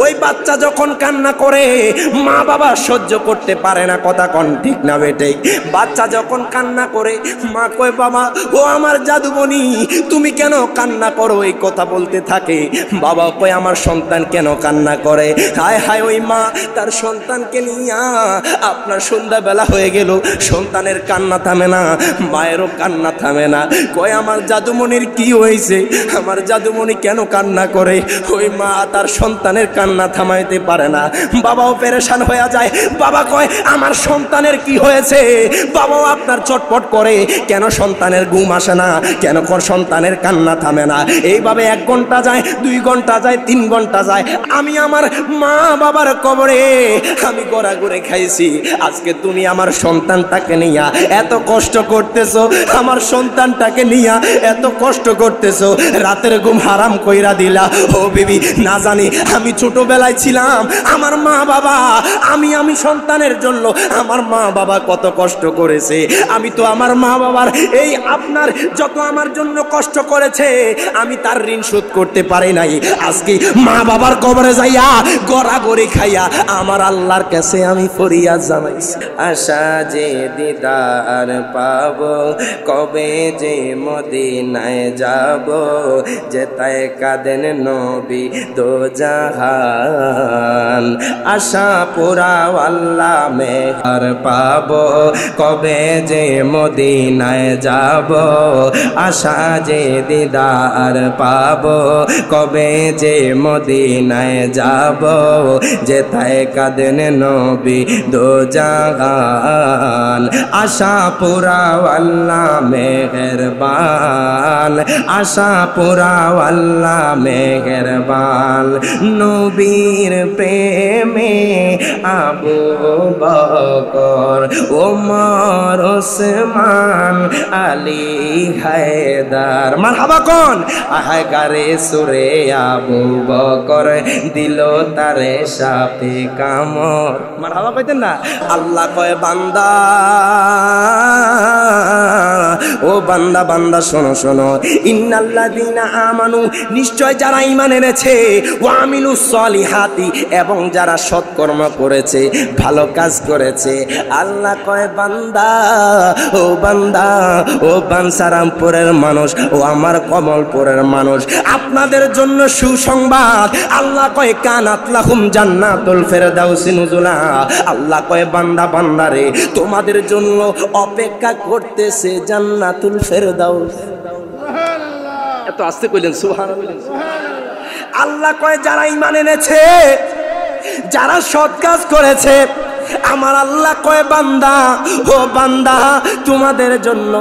ওই বাচ্চা যখন কান্না করে মা বাবা সহ্য করতে পারে না, কথা কোন ঠিক না বেটে? বাচ্চা যখন কান্না করে মা কয় বাবা ও আমার জাদুমণি তুমি কেন কান্না করো, এই কথা বলতে থাকে। বাবা কয় আমার সন্তান কেন কান্না করে। হায় হায় ওই মা তার সন্তানকে নিয়ে আপনার সন্ধ্যাবেলা হয়ে গেল, সন্তানের কান্না থামে না, মায়েরও কান্না থামে না। কয় আমার জাদুমণির কি হয়েছে, আমার জাদুমণি কেন কান্না করে। ওই মা তার সন্তানের কান্না থামাইতে পারে না, বাবাও পেরেশান হয়ে যায়। বাবা কয় আমার সন্তানের কি হয়েছে, বাবাও আপনার চটপট করে, কেন সন্তানের ঘুম আসে না, কেন সন্তানের কান্না থামে না। এইভাবে 1 ঘন্টা যায়, 2 ঘন্টা যায়, 3 ঘন্টা যায়। আমি আমার মা বাবার কবরে আমি গড়াগড়ে খাইছি। আজকে তুমি আমার সন্তানটাকে নিয়া এত কষ্ট করতেছো, আমার সন্তানটাকে নিয়া এত কষ্ট করতেছো, রাতের ঘুম হারাম কইরা দিলা। ও বিবি না জানি আমি ছোটবেলায় ছিলাম, আমার মা বাবা আমি সন্তানের জন্য আমার মা বাবা কত কষ্ট করেছে। আমি তো আমার মা বাবার এই আপনার যত আমার জন্য কষ্ট করেছে আমি তার ঋণ শোধ করতে পারি নাই। আজকে মা বাবার কবরে যাইয়া গড়াগড়ি খাইয়া আমার আল্লাহর কাছে আমি ফরিয়াদ জানাইছি। আশা যে দিদার পাবো, কবে যে মদিনায় যাব, যেতায় কাঁদেন নবী দো জাহান। আশা পুরাও আল্লাহ মেহর পাবো, কবে যে মদিনায় যাব, আশা যে দিদার পাবো, কবে যে মদিনায় যাব, যেতায় কাঁদেন নবী দো জাহান। আশা পুরাও আল্লাহ মেহেরবান, আশা পুরাও আল্লাহ মেহেরবান। নবীর প্রেমে আবু বকর, ওমর, ওসমান, আলী, হায়দার। মারহাবা কোন আহায় গারে সুরে আবু বকর দিল তারে সাপে কামড়। মারহাবা কইতেন না? আল্লাহ কয় বান্দা ও বান্দা বান্দা শোনো শোনো, ইন্নাল্লাযীনা আমানু নিশ্চয় যারা ঈমান এনেছে, ওয়া আমিলুস সলিহাতি এবং যারা সৎকর্ম করেছে, ভালো কাজ করেছে। আল্লাহ কয় বান্দা ও বান্দা ও বাঞ্ছারামপুরের মানুষ, ও আমার কমলপুরের মানুষ, আপনাদের জন্য সুসংবাদ। আল্লাহ কয় কানাত লাহুম জান্নাতুল ফেরদাউসি নুজুলা। আল্লাহ কয় বান্দা বান্দারে তোমাদের জন্য অপেক্ষা করতেছে জান্নাতুল ফেরদাউস। এত আস্তে কইলেন সুবহানাল্লাহ। আল্লাহ কয় যারা ঈমান এনেছে, যারা সৎ কাজ করেছে, আমার আল্লাহ কয় বান্দা ও বান্দা তোমাদের জন্য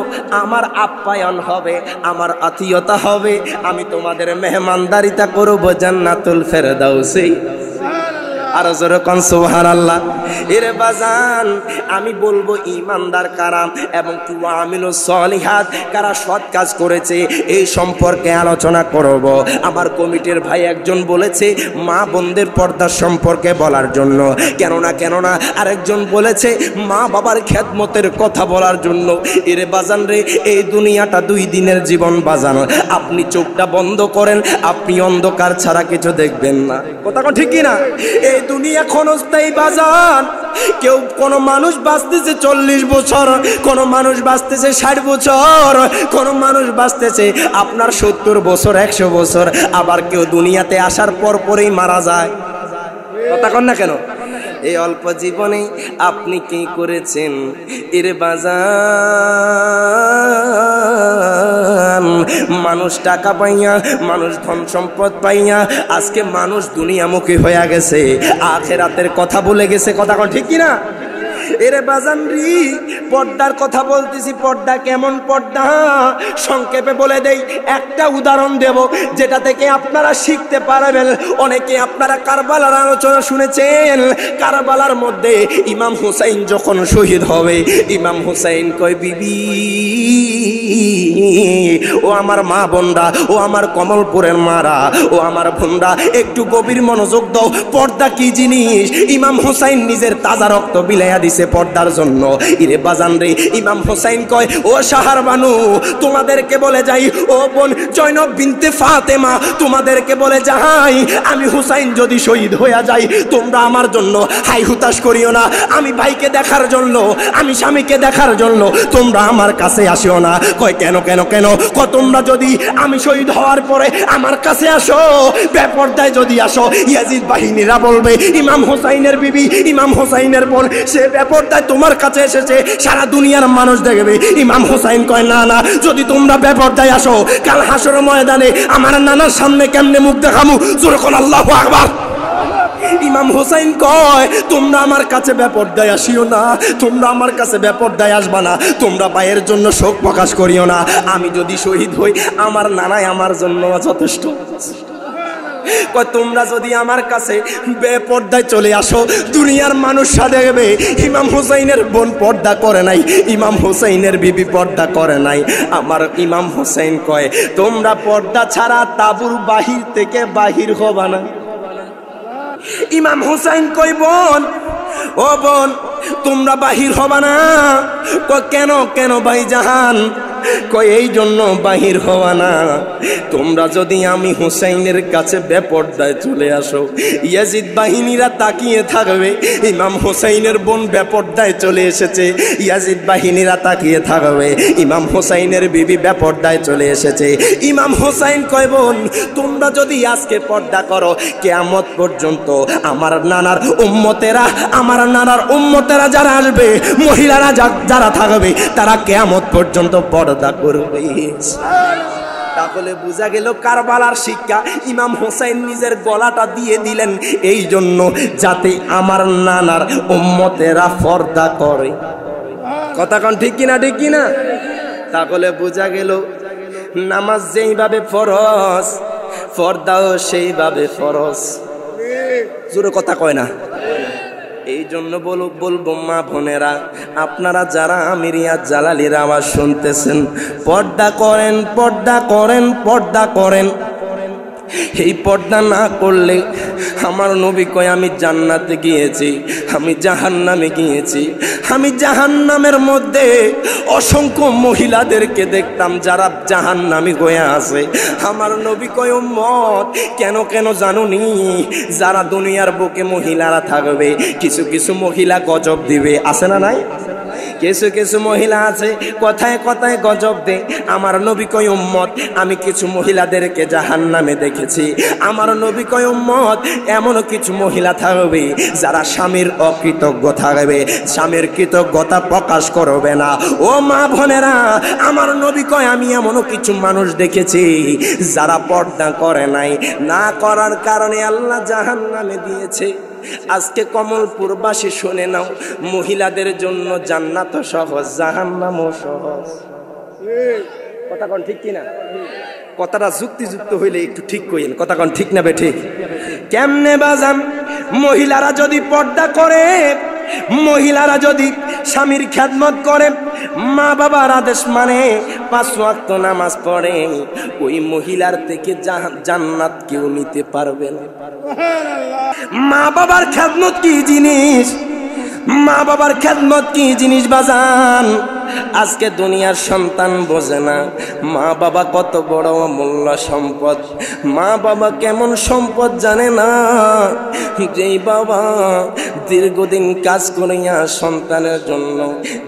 আমার আপ্যায়ন হবে, আমার আতিয়তা হবে, আমি তোমাদের মেহমানদারিতা করব জান্নাতুল ফেরদাউসে। আর জোরে কোন সুবহানাল্লাহ। এর বাজান আমি বলবো ঈমানদার কারা এবং ওয়া আমিলুস সলিহাত কারা সৎ কাজ করেছে এই সম্পর্কে আলোচনা করব। আমার কমিটির ভাই একজন বলেছে মা বোনদের পর্দা সম্পর্কে বলার জন্য, কেননা আরেকজন বলেছে মা বাবার খেদমতের কথা বলার জন্য। এর বাজান রে এই দুনিয়াটা 2 দিনের জীবন বাজান, আপনি চোখটা বন্ধ করেন, আপনি অন্ধকার ছাড়া কিছু দেখবেন না। কথা কোন ঠিক কি না? এই দুনিয়া ক্ষণস্থায়ী বাজান। কেউ কোন মানুষ বাঁচতেছে 40 বছর, কোন মানুষ বাঁচতেছে 60 বছর, কোন মানুষ বাঁচতেছে আপনার 70 বছর, 100 বছর, আবার কেউ দুনিয়াতে আসার পরেই মারা যায়। কথা কন না কেন? এই অল্প জীবনে আপনি কি করেছেন? এর বাজান মানুষ টাকা পাইয়া, মানুষ ধন সম্পদ পাইয়া আজকে মানুষ দুনিয়ামুখী হয়ে গেছে, আখিরাতের কথা ভুলে গেছে। কথা কোন ঠিক কি না? এরে বাজান রি পর্দার কথা বলতেছি, পর্দা কেমন পর্দা সংক্ষেপে বলে দেই, একটা উদাহরণ দেব যেটা থেকে আপনারা শিখতে পারবেন। অনেকে আপনারা কারবালার আলোচনা শুনেছেন। কারবালার মধ্যে ইমাম হুসাইন যখন শহীদ হবে, ইমাম হুসাইন কয় বিবি ও আমার মা বোনরা, ও আমার কমলপুরের মারা, ও আমার বোনরা একটু গভীর মনোযোগ দাও। পর্দা কি জিনিস? ইমাম হুসাইন নিজের তাজা রক্ত বিলাইয়া দিছে হয়েছে পর্দার জন্য। ইরে বাজান রে, ইমাম হোসাইন কয়, ও শাহার বানু, তোমাদেরকে বলে যাই, ও বোন জয়নব বিনতে ফাতেমা, তোমাদেরকে বলে যাই, আমি হুসাইন যদি শহীদ হইয়া যাই, তোমরা আমার জন্য হাই হুতাশ করিও না। আমি ভাইকে দেখার জন্য, আমি স্বামীকে দেখার জন্য তোমরা আমার কাছে আসিও না। কয় কেন কেন কেন? তোমরা যদি আমি শহীদ হওয়ার পরে আমার কাছে আসো, বেপরদায় যদি আসো, ইয়াজিদ বাহিনীরা বলবে ইমাম হোসাইনের বিবি, ইমাম হোসাইনের বোন, সে বেপরদায় তোমার কাছে এসেছে, সারা দুনিয়ার মানুষ দেখবে। ইমাম হোসাইন কয় না না, যদি তোমরা বেপরদায় আসো, কাল হাসর ময়দানে আমার নানার সামনে কেমনে মুখ দেখামু? জোরে কোন আল্লাহু আকবার। ইমাম হোসাইন কয়, তোমরা আমার কাছে বেপরদায় আসিও না, তোমরা আমার কাছে বেপরদায় আসবা না, তোমরা ভাইয়ের জন্য শোক প্রকাশ করিও না। আমি যদি শহীদ হই, আমার নানাই আমার জন্য যথেষ্ট। তোমরা যদি আমার কাছে বেপরদায় চলে আসো, দুনিয়ার মানুষরা দেখবে ইমাম হোসাইনের বোন পর্দা করে নাই, ইমাম হোসাইনের বিবি পর্দা করে নাই। আমার ইমাম হোসাইন কয়, তোমরা পর্দা ছাড়া তাঁবুর বাহির থেকে বাহির হবা না। ইমাম হোসাইন কই, বোন, ও বোন, তোমরা বাহির হবা না। কেন কেন ভাইজান? কই এই জন্য বাহির হওয়া না, তোমরা যদি আমি হুসাইনের কাছে বেপরদায় চলে আসো, ইয়াজিদ বাহিনীরা তাকিয়ে থাকবে, ইমাম হুসাইনের বোন বেপরদায় চলে এসেছে, ইয়াজিদ বাহিনীরা তাকিয়ে থাকবে, ইমাম হুসাইনের বিবি বেপরদায় চলে এসেছে। ইমাম হুসাইন কয়, বোন, তোমরা যদি আজকে পর্দা করো, কিয়ামত পর্যন্ত আমার নানার উম্মতেরা, আমার নানার উম্মতেরা যারা আসবে, মহিলারা যারা থাকবে, তারা কিয়ামত পর্যন্ত পর্দা করবে। তাহলে বোঝা গেল কারবালার শিক্ষা ইমাম হোসাইন নিজের গলাটা দিয়ে দিলেন এই জন্য, যাতে আমার নানার উম্মতেরা পর্দা করে। কথা কোন ঠিক কিনা? ঠিক কিনা? তাহলে বোঝা গেল নামাজ যেইভাবে ফরজ, পর্দাও সেইভাবে ফরজ। জোরে কথা কয় না? এই জন্য বলবো মা বোনেরা, আপনারা যারা আমিরিয়া জালালির আওয়াজ শুনতেছেন, পর্দা করেন, পর্দা করেন, পর্দা করেন। এই পর্দা না করলে আমার নবী কয়, আমি জান্নাতে গিয়েছি, আমি জাহান্নামে গিয়েছি, আমি জাহান্নামের মধ্যে অসংখ্য মহিলাদেরকে দেখতাম যারা জাহান্নামী হয়ে আছে। আমার নবী কয়, উম্মত কেন কেন জানুনি? যারা দুনিয়ার বুকে মহিলারা থাকবে, কিছু কিছু মহিলা গজব দিবে, আছে না নাই? কিছু কিছু মহিলা আছে কথায় কথায় গজব দে। আমার নবী কয়, উম্মত আমি কিছু মহিলাদেরকে জাহান্নামে দেখেছি। আমার নবী কয়, উম্মত এমন কিছু মহিলা থাকবে যারা স্বামীর অকৃতজ্ঞ থাকবে, স্বামীর কৃতজ্ঞতা প্রকাশ করবে না। ও মা বোনেরা, আমার নবী কয়, আমি এমনও কিছু মানুষ দেখেছি যারা পর্দা করে নাই, না করার কারণে আল্লাহ জাহান্নামে দিয়েছে। আজকে কমলপুরবাসী শুনে নাও, মহিলাদের জন্য জান্নাত সহজ, জাহান্নামও সহজ। কথা কোন ঠিক কিনা? কথাটা যুক্তিযুক্ত হইলে একটু ঠিক কইেন। কথা কোন ঠিক না বে ঠিক? কেমনে বাজান? মহিলারা যদি পর্দা করে, মহিলারা যদি স্বামীর খেদমত করে, মা বাবার আদেশ মানে, 5 ওয়াক্ত নামাজ পড়ে, ওই মহিলার থেকে জান্নাত কেউ নিতে পারবে না। মা বাবার খেদমত কি জিনিস? মা বাবার খেদমত কি জিনিস বাজান? আজকে দুনিয়ার সন্তান বোঝে না মা বাবা কত বড় অমূল্য সম্পদ। মা বাবা কেমন সম্পদ জানে না, যেই বাবা দীর্ঘদিন কাজ করিয়া সন্তানের জন্য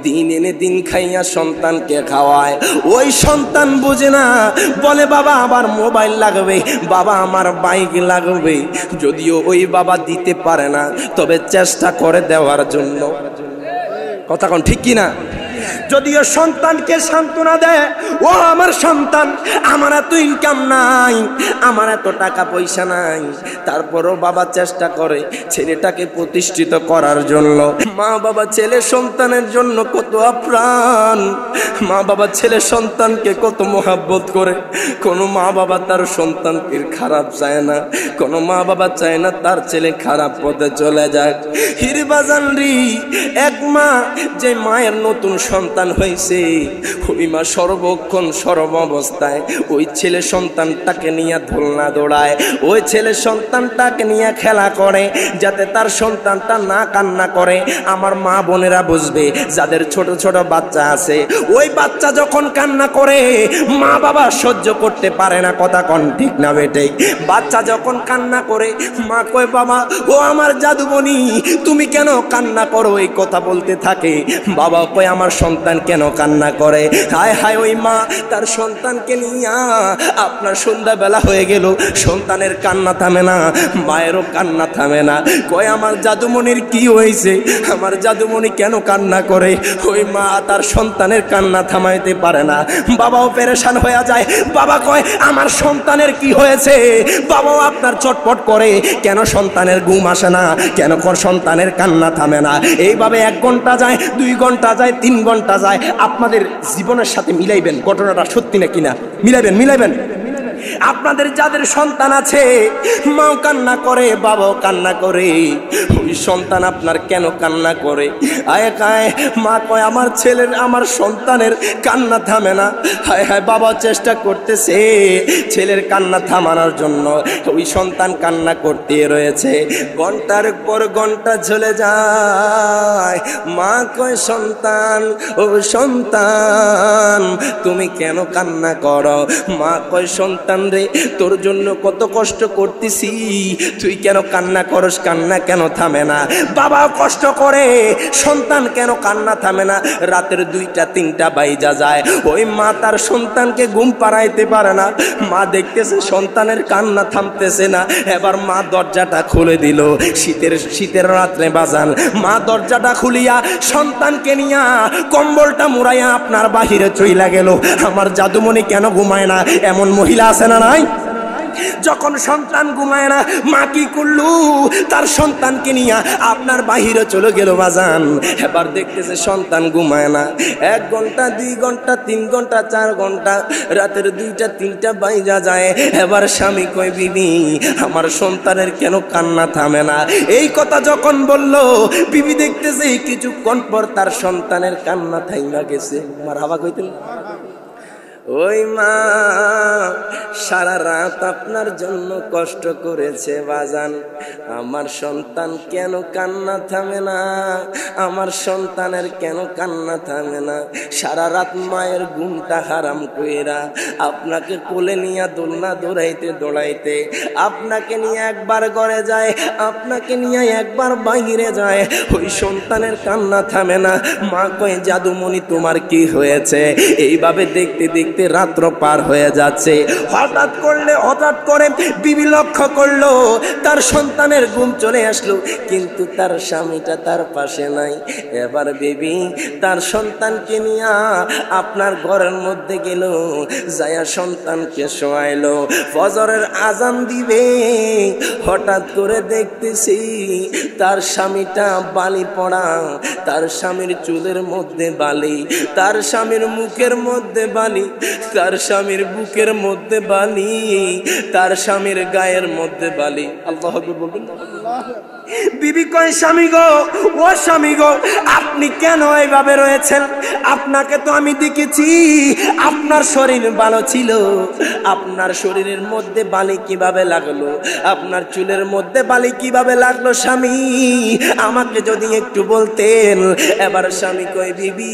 দিন এনে দিন খাইয়া সন্তানকে খাওয়ায়, ওই সন্তান বোঝে না, বলে বাবা আমার মোবাইল লাগবে, বাবা আমার বাইক লাগবে। যদিও ওই বাবা দিতে পারে না, তবে চেষ্টা করে দেওয়ার জন্য। কথা কোন ঠিক কিনা? যদিও সন্তানকে সান্ত্বনা দেয়, ও আমার সন্তান, আমার এত ইনকাম নাই, আমার এত টাকা পয়সা নাই, তারপরও বাবা চেষ্টা করে ছেলেটাকে প্রতিষ্ঠিত করার জন্য। মা বাবা ছেলে সন্তানের জন্য কত আপ্রাণ, মা বাবা ছেলে সন্তানকে কত মহাব্বত করে। কোনো মা বাবা তার সন্তানকে খারাপ চায় না, কোনো মা বাবা চায় না তার ছেলে খারাপ পথে চলে যাক। হিরবাজান রি, এক মা যে মায়ের নতুন সন্তান সন্তান হয়েছে, ওই মা সর্বক্ষণ সর্ব অবস্থায় ওই ছেলে সন্তানটাকে নিয়ে দোলনা দৌড়ায়, ওই ছেলে সন্তানটাকে নিয়ে খেলা করে যাতে তার সন্তানটা না কান্না করে। আমার মা বোনেরা বুঝবে, যাদের ছোট ছোট বাচ্চা আছে, ওই বাচ্চা যখন কান্না করে মা বাবা সহ্য করতে পারে না। কথা কোন ঠিক না বেটে? বাচ্চা যখন কান্না করে মা কয়, বাবা ও আমার জাদুমণি তুমি কেন কান্না করো, এই কথা বলতে থাকে। বাবা কয়, আমার সন্তান কেন কান্না করে। হায় হায়, ওই মা তার সন্তানকে নিয়ে, আপনার সন্ধ্যাবেলা হয়ে গেল, সন্তানের কান্না থামে না, মায়েরও কান্না থামে না। কয়, আমার জাদুমণির কি হয়েছে, আমার জাদুমণি কেন কান্না করে। ওই মা তার সন্তানের কান্না থামাইতে পারে না, বাবাও পেরেশান হয়ে যায়। বাবা কয়, আমার সন্তানের কি হয়েছে। বাবাও আপনার চটপট করে, কেন সন্তানের ঘুম আসে না, কেন সন্তানের কান্না থামে না। এইভাবে 1 ঘন্টা যায়, 2 ঘন্টা যায়, 3 ঘন্টা যায়। আপনাদের জীবনের সাথে মিলাইবেন, ঘটনাটা সত্যি না কিনা মিলাইবেন। আপনাদের যাদের সন্তান আছে, মাও কান্না করে, বাবাও কান্না করে, ওই সন্তান আপনার কেন কান্না করে। আয় কায় মা কয়, আমার ছেলের, আমার সন্তানের কান্না থামে না। হায় হায়, বাবা চেষ্টা করতেছে ছেলের কান্না থামানোর জন্য, ওই সন্তান কান্না করতে রয়েছে। ঘন্টার পর ঘন্টা চলে যায়, মা কয়, সন্তান ও সন্তান তুমি কেন কান্না করো। মা কয়, সন্তান রে, তোর জন্য কত কষ্ট করতেছি, তুই কেন কান্না করস, কান্না কেন থামে না। বাবা কষ্ট করে, সন্তান কেন কান্না থামে না। রাতের 2টা 3টা বাইজা যায়, ওই মা তার সন্তানকে ঘুম পাড়াইতে পারে না। মা দেখতেছে সন্তানের কান্না থামতেছে না, এবার মা দরজাটা খুলে দিল। শীতের রাত্রে বাজান, মা দরজাটা খুলিয়া সন্তানকে নিয়া কম্বলটা মুড়াইয়া আপনার বাহিরে চইলা গেল। আমার জাদুমণি কেন ঘুমায় না, এমন মহিলা আছে না নাই? যখন সন্তান ঘুমায় না, মা কি করলো, তার সন্তানকে নিয়ে আপনার বাহিরে চলে গেল বাজান। এবার দেখতেছে সন্তান ঘুমায় না। 1 ঘন্টা 2 ঘন্টা 3 ঘন্টা 4 ঘন্টা, রাতের 2টা 3টা বাইজা যায়। এবার স্বামী কয়, বিবি আমার সন্তানের কেন কান্না থামে না। এই কথা যখন বলল, বিবি দেখতেছে কিছুক্ষণ পর তার সন্তানের কান্না থাইমা গেছে। মারহাবা কইতেন। ওই মা সারা রাত আপনার জন্য কষ্ট করেছে বাজান, আমার সন্তান কেন কান্না থামে না, আমার সন্তানের কেন কান্না থামে না। সারা রাত মায়ের ঘুমটা হারাম কইরা আপনাকে কোলে নিয়ে দোলনা দৌড়াইতে আপনাকে নিয়ে একবার ঘরে যায়, আপনাকে নিয়ে একবার বাইরে যায়, ওই সন্তানের কান্না থামে না। মা কয়, জাদুমণি তোমার কি হয়েছে। এইভাবে দেখতে দেখতে রাত্র পার হয়ে যাচ্ছে। হঠাৎ করে বিবি লক্ষ্য করলো তার সন্তানের ঘুম চলে আসলো, কিন্তু তার স্বামীটা তার পাশে নাই। এবার বিবি তার সন্তানকে নিয়ে আপনার ঘরের মধ্যে গেল, যায়া সন্তানকে শোয়াইলো। ফজরের আজান দিবে, হঠাৎ করে দেখতেছি তার স্বামীটা বালি পড়া, তার স্বামীর চুলের মধ্যে বালি, তার স্বামীর মুখের মধ্যে বালি, তার স্বামীর বুকের মধ্যে বালি, তার স্বামীর গায়ের মধ্যে বালি। আল্লাহু আকবার বলবেন। বিবি কয়, স্বামী গো, ও স্বামী গো, আপনি কেন এইভাবে রয়েছেন? আপনাকে তো আমি দেখেছি আপনার শরীর ভালো ছিল, আপনার শরীরের মধ্যে বালি কিভাবে লাগলো, আপনার চুলের মধ্যে বালি কিভাবে লাগলো স্বামী, আমাকে যদি একটু বলতেন। এবার স্বামী কয়, বিবি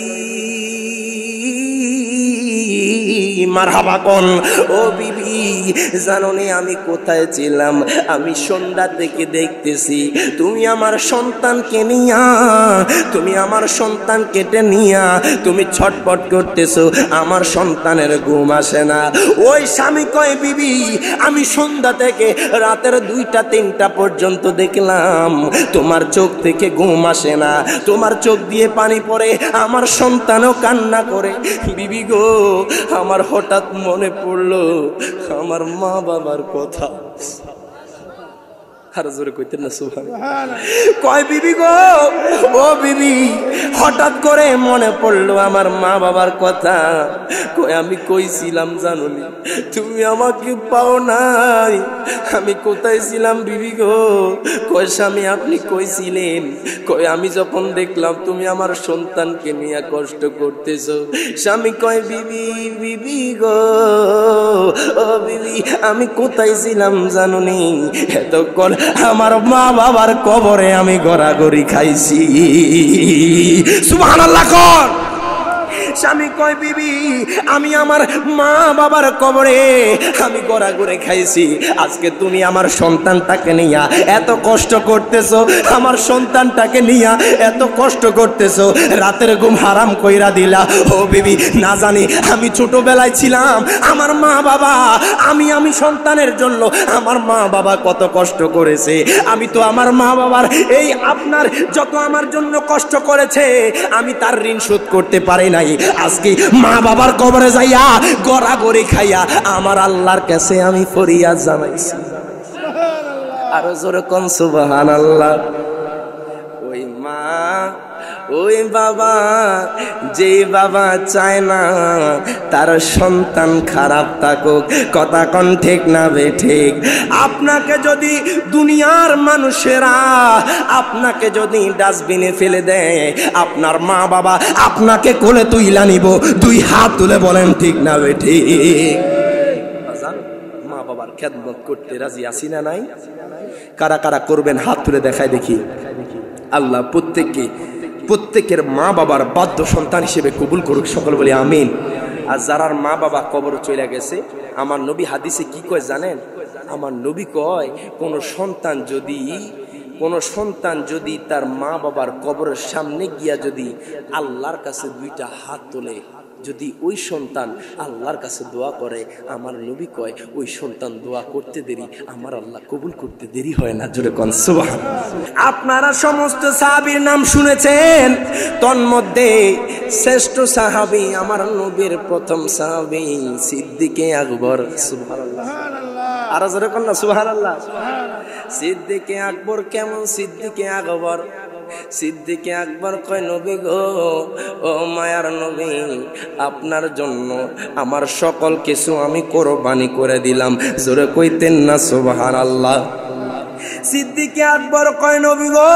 মারহাবা কোন, ও বিবি জানোনি আমি কোথায় ছিলাম? আমি সন্ধ্যা থেকে দেখতেছি তুমি আমার সন্তানকে নিয়া, তুমি আমার সন্তান কেটে নিয়া তুমি ছটপট করতেছো, আমার সন্তানের ঘুম আসে না। ওই স্বামী কয়, বিবি আমি সন্ধ্যা থেকে রাতের 2টা 3টা পর্যন্ত দেখলাম তোমার চোখ থেকে ঘুম আসে না, তোমার চোখ দিয়ে পানি পড়ে, আমার সন্তানও কান্না করে। বিবি গো, আমার হঠাৎ মনে পড়লো আমার মা বাবার কথা। আর জোরে কইতেন না সুবহানাল্লাহ। কয় বিবি গো, ও বিবি, হঠাৎ করে মনে পড়লো আমার মা বাবার কথা। কয় আমি কইছিলাম জানুনি, তুমি আমাকে পাও নাই। আমি কোথায় ছিলাম বিবি গো? কয় স্বামী আপনি কইছিলেন। কয় আমি যখন দেখলাম তুমি আমার সন্তানকে নিয়ে কষ্ট করতেছো। স্বামী কয় বিবি, বিবি গো, ও বিবি, আমি কোথায় ছিলাম জানুনি? এতক্ষণ আমার মা বাবার কবরে আমি গড়াগড়ি খাইছি। সুবহানাল্লাহ কর। স্বামী কয় বিবি, আমি আমার মা বাবার কবরে আমি গড়াগড়ি খাইছি। আজকে তুমি আমার সন্তানটাকে নিয়া এত কষ্ট করতেছো, আমার সন্তানটাকে নিয়া এত কষ্ট করতেছো, রাতের ঘুম হারাম কইরা দিলা। ও বিবি, না জানি আমি ছোটবেলায় ছিলাম, আমার মা বাবা, আমি সন্তানের জন্য আমার মা বাবা কত কষ্ট করেছে। আমি তো আমার মা বাবার এই আপনার যত আমার জন্য কষ্ট করেছে, আমি তার ঋণ শোধ করতে পারি নাই। আজকে মা বাবার কবরে যাইয়া গড়াগড়ি খাইয়া আমার আল্লাহর কাছে আমি ফরিয়াদ জানাইছি। আরো জোরে কোন সুবহানাল্লাহ। ওই মা, ওই বাবা, যে বাবা চায় না তার সন্তান খারাপ থাকুক, কথা কোন ঠিক না বে ঠিক? আপনাকে যদি দুনিয়ার মানুষেরা আপনাকে যদি ডাস্টবিনে ফেলে দেয়, আপনার মা বাবা আপনাকে কোলে তুইলা নিব, দুই হাত তুলে বলেন ঠিক না বে ঠিক? মা বাবার খেদমত করতে রাজি আছি না নাই? কারা কারা করবেন হাত তুলে দেখায় দেখি। আল্লাহ প্রত্যেকের মা বাবার বাধ্য সন্তান হিসেবে কবুল করুক, সকল বলি আমিন। আর যারার মা বাবা কবর চলে গেছে, আমার নবী হাদিসে কি কয় জানেন? আমার নবী কয় কোন সন্তান যদি তার মা বাবার কবরের সামনে গিয়া যদি আল্লাহর কাছে দুইটা হাত তোলে, যদি ওই সন্তান আল্লাহর কাছে দোয়া করে, আমার নবী কয় ওই সন্তান দোয়া করতে দেরি, আমার আল্লাহ কবুল করতে দেরি হয় না। জোরে কোন সুবহানাল্লাহ। আপনারা সমস্ত সাহাবীর নাম শুনেছেন, তন্মধ্যে শ্রেষ্ঠ সাহাবী আমার নবীর প্রথম সাহাবী সিদ্দিকে আকবর। সুবহানাল্লাহ। আর জোরে কোন না সুবহানাল্লাহ। সিদ্দিকে আকবর কেমন? সিদ্দিকে আকবর, সিদ্দিকে আকবর কয় নবী গো, ও মায়ার নবী, আপনার জন্য আমার সকল কিছু আমি কোরবানি করে দিলাম। জোরে কইতেন না সুবহানাল্লাহ। সিদ্দিকে আকবর কয় নবী গো,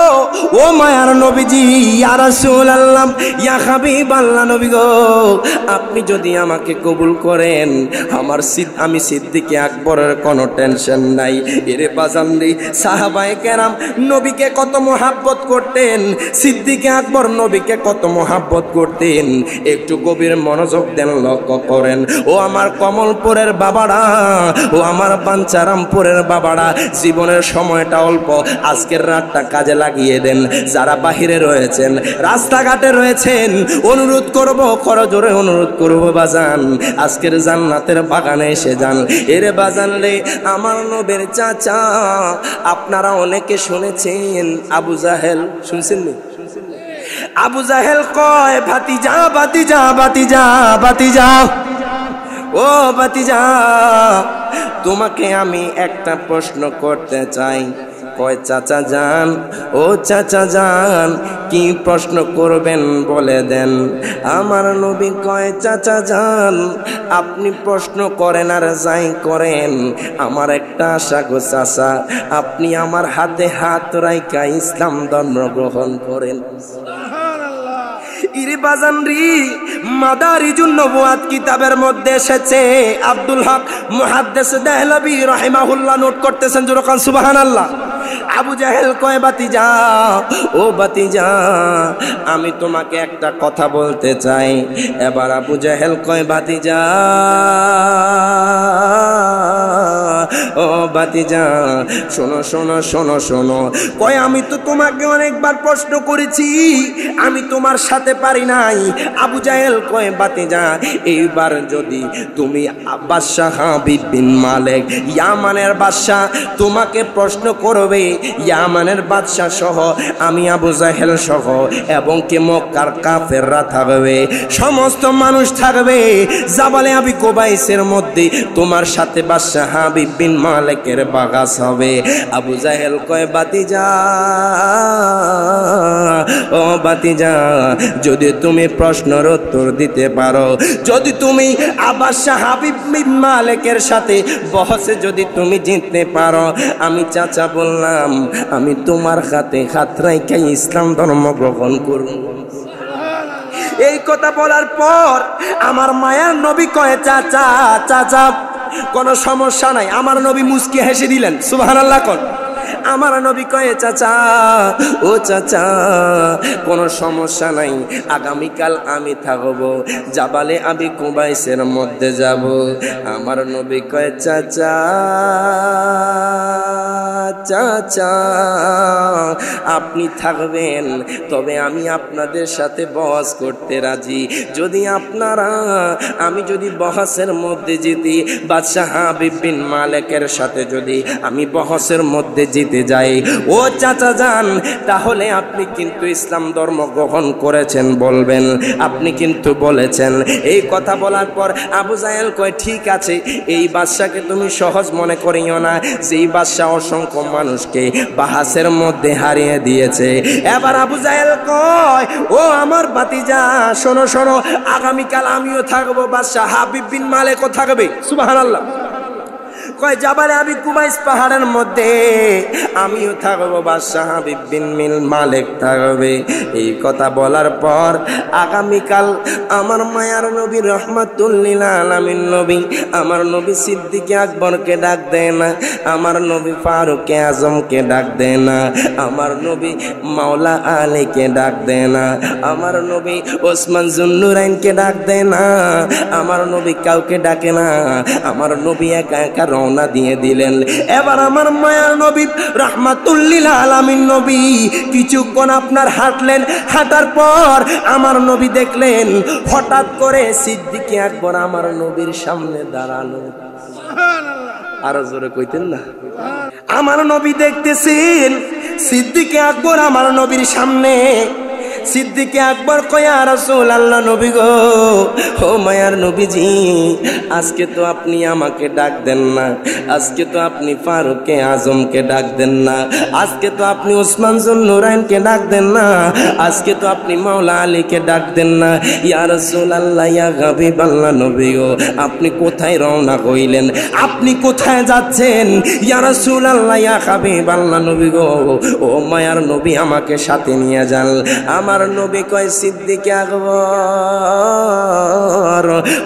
ও মায়ার নবীজি, ইয়া রাসূলুল্লাহ, ইয়া হাবিবাল্লাহ, নবী গো, আপনি যদি আমাকে কবুল করেন, আমি সিদ্দিকে আকবরের কোনো টেনশন নাই। এরে বাজান রে, সাহাবায়ে কেরাম নবীকে কত মহব্বত করতেন, সিদ্দিকে আকবর নবীকে কত মহব্বত করতেন। একটু গভীর মনোযোগ দেন, লক্ষ্য করেন। ও আমার কমলপুরের বাবারা, ও আমার বাঞ্চারামপুরের বাবারা, জীবনের সময়টা অল্প, আজকের রাতটা কাজে লাগিয়ে দেন। যারা বাহিরে রয়েছেন, রাস্তাঘাটে রয়েছেন, অনুরোধ করব, করজোরে অনুরোধ করব, বাজান আজকের জান্নাতের বাগানে এসে যান। এরে বাজান রে, আমার নবীর চাচা, আপনারা অনেকে শুনেছেন আবু জাহেল, শুনছেন নি? আবু জাহেল কয় ভাতিজা, ভাতিজা, ভাতিজা, ভাতিজা, ও ভাতিজা, তোমাকে আমি একটা প্রশ্ন করতে চাই। কয় চাচা যান, ও চাচা যান, কি প্রশ্ন করবেন বলে দেন। আমার নবী কয় চাচা যান, আপনি প্রশ্ন করেন আর যাই করেন, আমার একটা আশা গো চাচা, আপনি আমার হাতে হাত রাইখা ইসলাম ধর্ম গ্রহণ করেন। ইরে বাজান রি, মাদারিজুন নবুয়াত কিতাবের মধ্যে এসেছে, আব্দুল হক মুহাদ্দিস দেহলভী রাহিমাহুল্লাহ নোট করতেছেন, যখন সুবহানাল্লাহ। আবু জাহেল কয় ভাতিজা, ও ভাতিজা, আমি তোমাকে একটা কথা বলতে চাই। এবার আবু জাহেল কয় ভাতিজা, ও ভাতিজা, শোনো শোনো শোনো শোনো। কয় আমি তো তোমাকে অনেকবার প্রশ্ন করেছি, আমি তোমার সাথে পারি নাই। আবু জাহেল কয় ভাতিজা, এইবার যদি তুমি বাদশাহ হাবিব বিন মালিক, ইয়ামানের বাদশাহ তোমাকে প্রশ্ন করবে, ইয়ামানের বাদশাহ সহ আমি আবু জাহেল সহ এবং কি মক্কার কাফেররা থাকবে, সমস্ত মানুষ থাকবে, জাবালে আবি কুবাইসের মধ্যে তোমার সাথে বাদশাহ হাবিব বিন মালিকের বাগাস হবে। আবু জাহেল কয় বাতিজা, ও বাতিজা, যদি তুমি প্রশ্নের উত্তর দিতে পারো, যদি তুমি বাদশাহ হাবিব বিন মালিকের সাথে বহসে যদি তুমি জিততে পারো, আমি চাচা বললাম আমি তোমার হাতে হাত রাইখা ইসলাম ধর্ম গ্রহণ করব। এই কথা বলার পর আমার মায়ার নবী কয় চাচা চাচা কোনো সমস্যা নাই। আমার নবী মুস্কি হেসে দিলেন, সুবহানাল্লাহ কোন। আমার নবী কয়ে চাচা, ও চাচা কোনো সমস্যা নাই, আগামীকাল আমি থাকবো জাবালে আবি কুবাইসের মধ্যে যাব। আমার নবী কয়ে চাচা চাচা আপনি থাকবেন, তবে আমি আপনাদের সাথে বহস করতে রাজি। যদি আপনারা, আমি যদি বহসের মধ্যে জিতি, বাদশাহ হাবিব বিন মালিকের সাথে যদি আমি বহসের মধ্যে জিতে যাই, ও চাচা যান, তাহলে আপনি কিন্তু ইসলাম ধর্ম গ্রহণ করেছেন বলবেন, আপনি কিন্তু বলেছেন। এই কথা বলার পর আবু জাহেল কয় ঠিক আছে, এই বাদশাকে তুমি সহজ মনে করিও না, যেই বাদশা অসংখ্য মানুষকে বাহাসের মধ্যে হারিয়ে দিয়েছে। এবার আবু জাহেল কয়, ও আমার ভাতিজা শোনো শোনো, আগামীকাল আমিও থাকবো, বাদশা হাবিব বিন মালিকও থাকবে। সুবহানাল্লাহ। কয় জাবালে আবি কুবাইস পাহাড়ের মধ্যে আমিও থাকবো, বাদশাহ হাবিব বিন মালিক থাকবে। এই কথা বলার পর আগামীকাল আমার মায়ার নবী রহমাতুল লিল আলামিন নবী, আমার নবী সিদ্দিক আকবরকে ডাক দেয় না, আমার নবী ফারুক আজমকে ডাক দেয় না, আমার নবী মাওলা আলীকে ডাক দেয় না, আমার নবী ওসমান জুন্নুরাইনকে ডাক দেয় না, আমার নবী কাউকে ডাকে না, আমার নবী একা একা রওনা দিয়ে দিলেন। এবার আমার মায়ার নবী রাহমাতুল লিল আলামিন নবী কিছুক্ষণ আপনার হাঁটলেন, হাঁটার পর আমার নবী দেখলেন হঠাৎ করে সিদ্দিক আকবর আমার নবীর সামনে দাঁড়ালো। আরো জোরে কইতেন না। আমার নবী দেখতেছেন সিদ্দিক আকবর আমার নবীর সামনে। সিদ্দিক আকবর কয় ইয়া রাসূলুল্লাহ, নবী গো, ও মায়ার নবীজি, আজকে তো আপনি আমাকে ডাক দেন না, আজকে তো আপনি ফারুক আজমকে ডাক দেন না, আজকে তো আপনি ওসমান জুন্নুরাইনকে ডাক দেন না, আজকে তো আপনি মাওলা আলীকে ডাক দেন না। ইয়া রাসূলুল্লাহ, ইয়া হাবিবাল্লাহ, নবী গো, আপনি কোথায় রওনা হইলেন, আপনি কোথায় যাচ্ছেন? ইয়া রাসূলুল্লাহ, ইয়া হাবিবাল্লাহ, নবী গো, ও মায়ার নবী, আমাকে সাথে নিয়ে যান। আমার নবী কয় সিদ্দিক আকবর,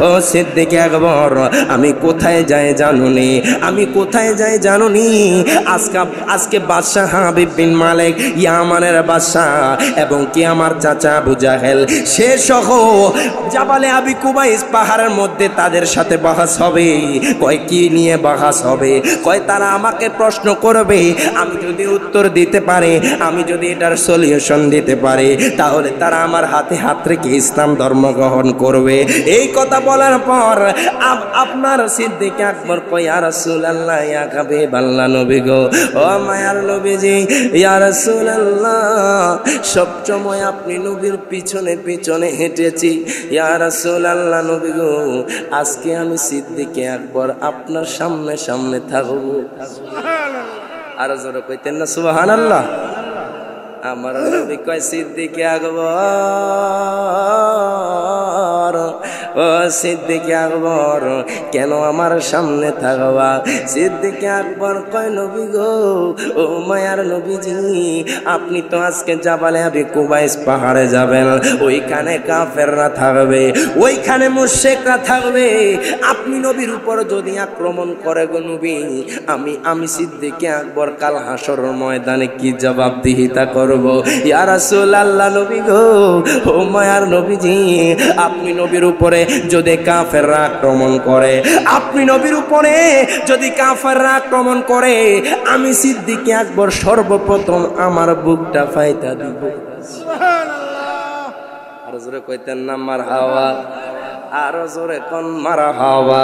ও সিদ্দিক আকবর, আমি কোথায় যাই জানুনি, আমি কোথায় যাই জানুনি, আজকে বাদশাহ হাবিব বিন মালিক ইয়ামানের বাদশাহ এবং কি আমার চাচা আবু জাহেল, সে সহ জাবালে আবি কুবাইস পাহাড়ের মধ্যে তাদের সাথে বাহাস হবে। কয় কি নিয়ে বাহাস হবে? কয় তারা আমাকে প্রশ্ন করবে, আমি যদি উত্তর দিতে পারি, আমি যদি এটার সলিউশন দিতে পারি, তাহলে তারা আমার হাতে হাত রেখে ইসলাম ধর্ম গ্রহণ করবে। এই কথা বলার পর আপনার সিদ্দিক আকবর কয় ইয়া রাসূলুল্লাহ, ইয়া হাবিবাল্লাহ, নবী গো, ও মায়ার নবীজি, ইয়া রাসূলুল্লাহ, সব সময় আপনি নবীর পিছনে পিছনে হেঁটেছি, ইয়া রাসূলুল্লাহ, নবী গো, আজকে আমি সিদ্দিক আকবর আপনার সামনে সামনে থাকবো। সুবহানাল্লাহ। আর জোরে কইতেন না সুবহানাল্লাহ। আমার নবী কয় সিদ্দিক আকবর, ও সিদ্দিক আকবর, কেন আমার সামনে থাকবা? সিদ্দিক আকবর কয় নবী গো, ও মায়ার নবীজি, আপনি তো আজকে জাবালে আবি কুবাইস পাহাড়ে যাবেন, ওইখানে কাফেররা থাকবে, ওইখানে মুশরিকরা থাকবে, আপনি নবীর উপর যদি আক্রমণ করে গো নবী, আমি সিদ্দিক আকবর কাল হাসরের ময়দানে কি জবাবদিহিতা করব? ইয়া রাসূলুল্লাহ, নবী গো, ও মায়ার নবীজি, আপনি নবীর উপরে যদি কাফেররা আক্রমণ করে, আপনি নবীর উপরে যদি কাফেররা আক্রমণ করে, আমি সিদ্দিক আকবর সর্বপ্রথম আমার বুকটা ফাইতা দিব। সুবহানাল্লাহ। আর জোরে কইতেন না মারহাবা, আরো জোরে কোন মারহাবা।